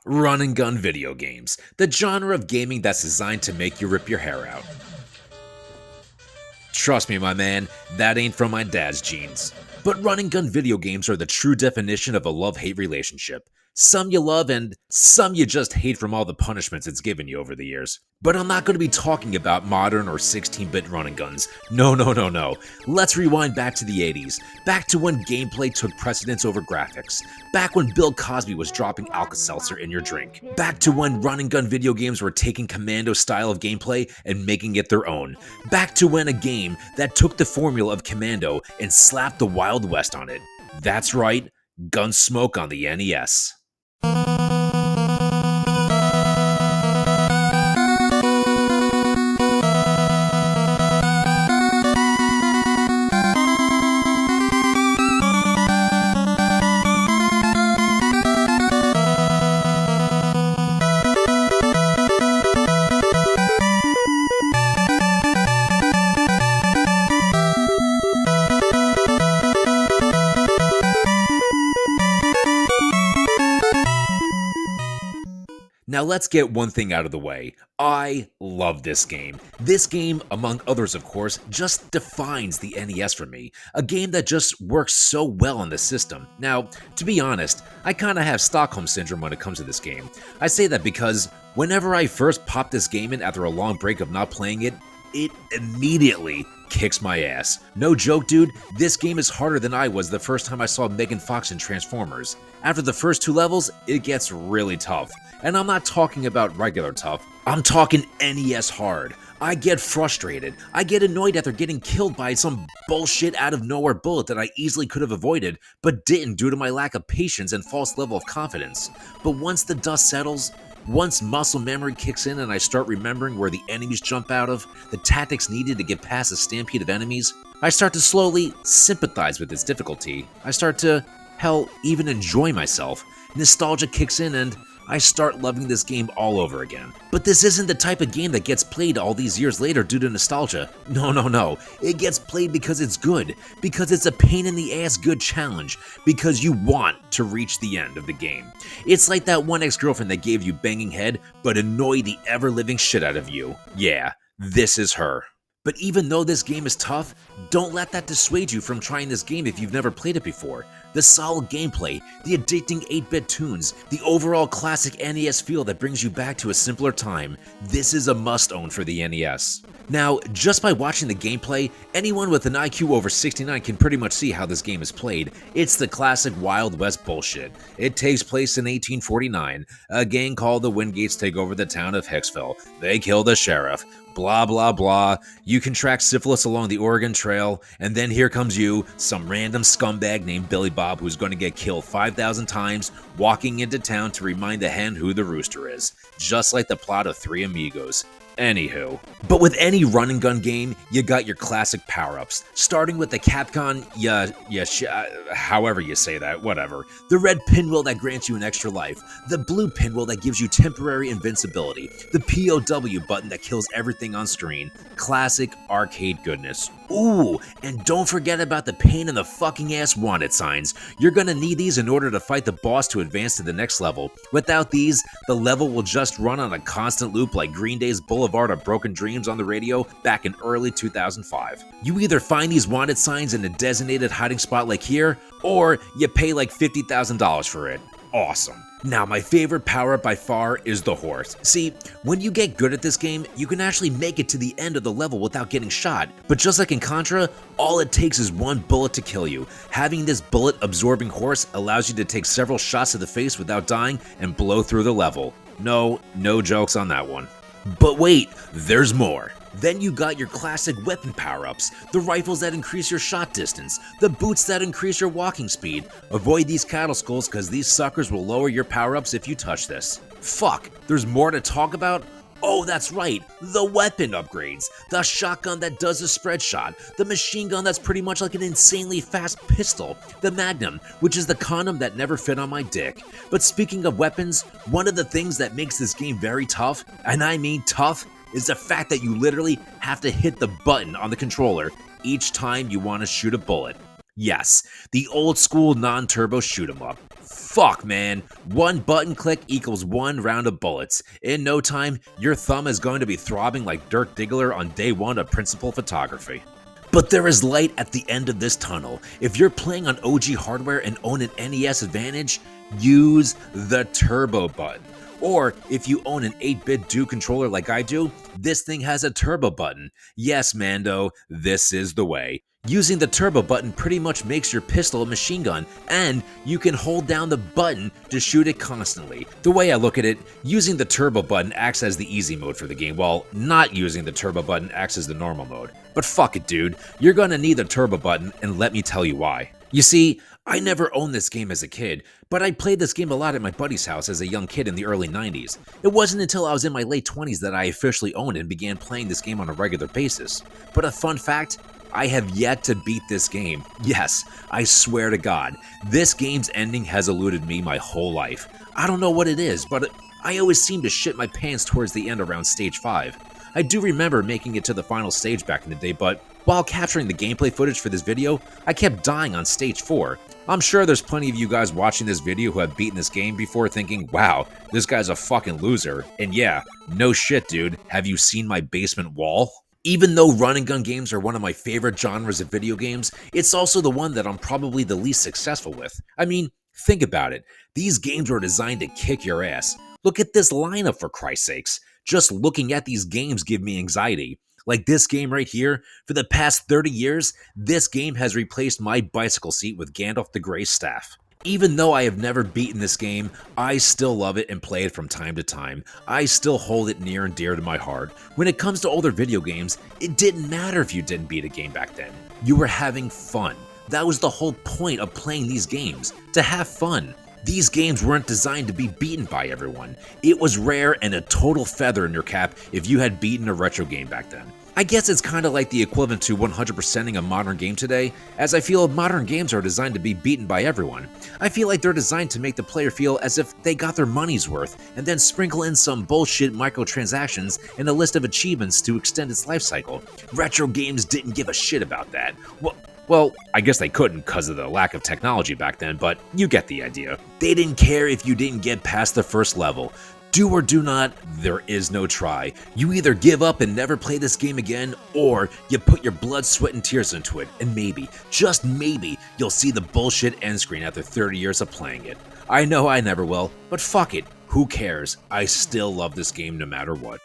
Run and gun video games, the genre of gaming that's designed to make you rip your hair out. Trust me, my man, that ain't from my dad's genes. But run and gun video games are the true definition of a love-hate relationship. Some you love and some you just hate from all the punishments it's given you over the years. But I'm not going to be talking about modern or 16-bit run and guns. No. Let's rewind back to the 80s, back to when gameplay took precedence over graphics, back when Bill Cosby was dropping Alka-Seltzer in your drink, back to when run and gun video games were taking Commando style of gameplay and making it their own, back to when a game that took the formula of Commando and slapped the Wild West on it. That's right, Gun.Smoke on the NES. Now let's get one thing out of the way. I love this game. This game, among others of course, just defines the NES for me. A game that just works so well on the system. Now, to be honest, I kinda have Stockholm Syndrome when it comes to this game. I say that because whenever I first popped this game in after a long break of not playing it, it immediately kicks my ass. No joke, dude, this game is harder than I was the first time I saw Megan Fox in Transformers. After the first 2 levels, it gets really tough. And I'm not talking about regular tough, I'm talking NES hard. I get frustrated. I get annoyed after getting killed by some bullshit out of nowhere bullet that I easily could have avoided, but didn't due to my lack of patience and false level of confidence. But once the dust settles, once muscle memory kicks in and I start remembering where the enemies jump out of, the tactics needed to get past a stampede of enemies, I start to slowly sympathize with its difficulty. I start to, hell, even enjoy myself. Nostalgia kicks in and I start loving this game all over again. But this isn't the type of game that gets played all these years later due to nostalgia. No. It gets played because it's good, because it's a pain in the ass good challenge, because you want to reach the end of the game. It's like that one ex-girlfriend that gave you banging head, but annoyed the ever-living shit out of you. Yeah, this is her. But even though this game is tough, don't let that dissuade you from trying this game if you've never played it before. The solid gameplay, the addicting 8-bit tunes, the overall classic NES feel that brings you back to a simpler time, this is a must-own for the NES. Now, just by watching the gameplay, anyone with an IQ over 69 can pretty much see how this game is played. It's the classic Wild West bullshit. It takes place in 1849. A gang called the Wingates take over the town of Hicksville. They kill the sheriff. Blah blah blah, you contract syphilis along the Oregon Trail, and then here comes you, some random scumbag named Billy Bob who's going to get killed 5,000 times, walking into town to remind the hen who the rooster is. Just like the plot of Three Amigos. Anywho. But with any run and gun game, you got your classic power-ups. Starting with the Capcom, however you say that, whatever. The red pinwheel that grants you an extra life. The blue pinwheel that gives you temporary invincibility. The POW button that kills everything on screen. Classic arcade goodness. Ooh, and don't forget about the pain in the fucking ass wanted signs. You're gonna need these in order to fight the boss to advance to the next level. Without these, the level will just run on a constant loop like Green Day's Boulevard of Broken Dreams on the radio back in early 2005. You either find these wanted signs in a designated hiding spot like here, or you pay like $50,000 for it. Awesome. Now, my favorite power-up by far is the horse. See, when you get good at this game, you can actually make it to the end of the level without getting shot. But just like in Contra, all it takes is one bullet to kill you. Having this bullet-absorbing horse allows you to take several shots to the face without dying and blow through the level. No jokes on that one. But wait, there's more. Then you got your classic weapon power-ups, the rifles that increase your shot distance, the boots that increase your walking speed. Avoid these cattle skulls cause these suckers will lower your power-ups if you touch this. Fuck, there's more to talk about? Oh, that's right, the weapon upgrades. The shotgun that does a spread shot, the machine gun that's pretty much like an insanely fast pistol, the Magnum, which is the condom that never fit on my dick. But speaking of weapons, one of the things that makes this game very tough, and I mean tough, is the fact that you literally have to hit the button on the controller each time you want to shoot a bullet. Yes, the old school non-turbo shoot 'em up. Fuck, man. One button click equals one round of bullets. In no time, your thumb is going to be throbbing like Dirk Diggler on day one of principal photography. But there is light at the end of this tunnel. If you're playing on OG hardware and own an NES Advantage, use the turbo button. Or if you own an 8-bit Do controller like I do, this thing has a turbo button. Yes, Mando, this is the way. Using the turbo button pretty much makes your pistol a machine gun, and you can hold down the button to shoot it constantly. The way I look at it, using the turbo button acts as the easy mode for the game, while not using the turbo button acts as the normal mode. But fuck it, dude, you're gonna need the turbo button, and let me tell you why. You see, I never owned this game as a kid, but I played this game a lot at my buddy's house as a young kid in the early 90s. It wasn't until I was in my late 20s that I officially owned and began playing this game on a regular basis. But a fun fact, I have yet to beat this game. Yes, I swear to God, this game's ending has eluded me my whole life. I don't know what it is, but I always seem to shit my pants towards the end around stage 5. I do remember making it to the final stage back in the day, but while capturing the gameplay footage for this video, I kept dying on stage 4. I'm sure there's plenty of you guys watching this video who have beaten this game before thinking, wow, this guy's a fucking loser. And yeah, no shit, dude, have you seen my basement wall? Even though run and gun games are one of my favorite genres of video games, it's also the one that I'm probably the least successful with. I mean, think about it. These games were designed to kick your ass. Look at this lineup, for Christ's sakes. Just looking at these games give me anxiety. Like this game right here, for the past 30 years, this game has replaced my bicycle seat with Gandalf the Grey's staff. Even though I have never beaten this game, I still love it and play it from time to time. I still hold it near and dear to my heart. When it comes to older video games, it didn't matter if you didn't beat a game back then. You were having fun. That was the whole point of playing these games, to have fun. These games weren't designed to be beaten by everyone. It was rare and a total feather in your cap if you had beaten a retro game back then. I guess it's kind of like the equivalent to 100%ing a modern game today, as I feel modern games are designed to be beaten by everyone. I feel like they're designed to make the player feel as if they got their money's worth, and then sprinkle in some bullshit microtransactions and a list of achievements to extend its life cycle. Retro games didn't give a shit about that. Well, I guess they couldn't because of the lack of technology back then, but you get the idea. They didn't care if you didn't get past the first level. Do or do not, there is no try. You either give up and never play this game again, or you put your blood, sweat, and tears into it, and maybe, just maybe, you'll see the bullshit end screen after 30 years of playing it. I know I never will, but fuck it, who cares? I still love this game no matter what.